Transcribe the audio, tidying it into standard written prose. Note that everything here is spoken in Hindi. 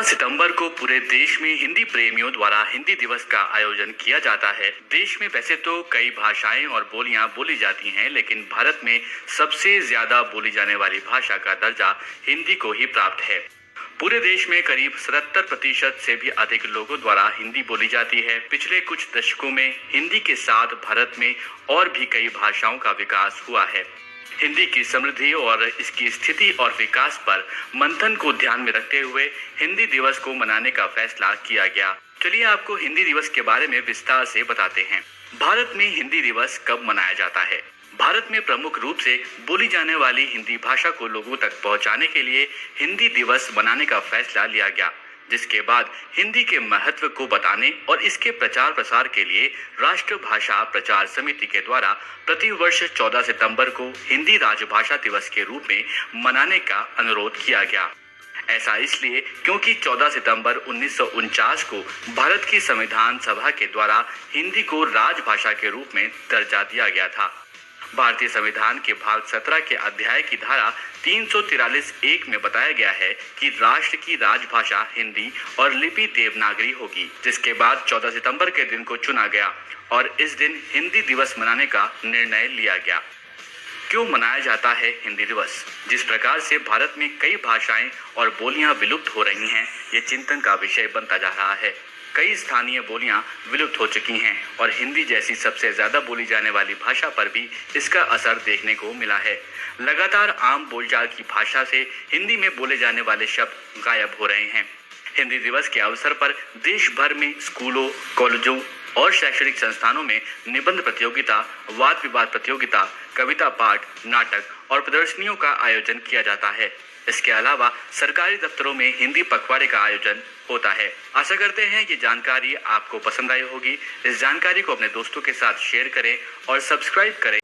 सितंबर को पूरे देश में हिंदी प्रेमियों द्वारा हिंदी दिवस का आयोजन किया जाता है। देश में वैसे तो कई भाषाएं और बोलियां बोली जाती हैं, लेकिन भारत में सबसे ज्यादा बोली जाने वाली भाषा का दर्जा हिंदी को ही प्राप्त है। पूरे देश में करीब 77% से भी अधिक लोगों द्वारा हिंदी बोली जाती है। पिछले कुछ दशकों में हिंदी के साथ भारत में और भी कई भाषाओं का विकास हुआ है। हिंदी की समृद्धि और इसकी स्थिति और विकास पर मंथन को ध्यान में रखते हुए हिंदी दिवस को मनाने का फैसला किया गया। चलिए आपको हिंदी दिवस के बारे में विस्तार से बताते हैं। भारत में हिंदी दिवस कब मनाया जाता है? भारत में प्रमुख रूप से बोली जाने वाली हिंदी भाषा को लोगों तक पहुंचाने के लिए हिंदी दिवस मनाने का फैसला लिया गया, जिसके बाद हिंदी के महत्व को बताने और इसके प्रचार प्रसार के लिए राष्ट्रभाषा प्रचार समिति के द्वारा प्रतिवर्ष 14 सितंबर को हिंदी राजभाषा दिवस के रूप में मनाने का अनुरोध किया गया। ऐसा इसलिए क्योंकि 14 सितंबर 1949 को भारत की संविधान सभा के द्वारा हिंदी को राजभाषा के रूप में दर्जा दिया गया था। भारतीय संविधान के भाग 17 के अध्याय की धारा 343(1) में बताया गया है कि राष्ट्र की राजभाषा हिंदी और लिपि देवनागरी होगी, जिसके बाद 14 सितंबर के दिन को चुना गया और इस दिन हिंदी दिवस मनाने का निर्णय लिया गया। क्यों मनाया जाता है हिंदी दिवस? जिस प्रकार से भारत में कई भाषाएं और बोलियां विलुप्त हो रही हैं, ये चिंतन का विषय बनता जा रहा है। कई स्थानीय बोलियां विलुप्त हो चुकी हैं और हिंदी जैसी सबसे ज्यादा बोली जाने वाली भाषा पर भी इसका असर देखने को मिला है। लगातार आम बोलचाल की भाषा से हिंदी में बोले जाने वाले शब्द गायब हो रहे हैं। हिंदी दिवस के अवसर पर देश भर में स्कूलों, कॉलेजों और शैक्षणिक संस्थानों में निबंध प्रतियोगिता, वाद विवाद प्रतियोगिता, कविता पाठ, नाटक और प्रदर्शनियों का आयोजन किया जाता है। इसके अलावा सरकारी दफ्तरों में हिंदी पखवाड़े का आयोजन होता है। आशा करते हैं ये जानकारी आपको पसंद आई होगी। इस जानकारी को अपने दोस्तों के साथ शेयर करें और सब्सक्राइब करें।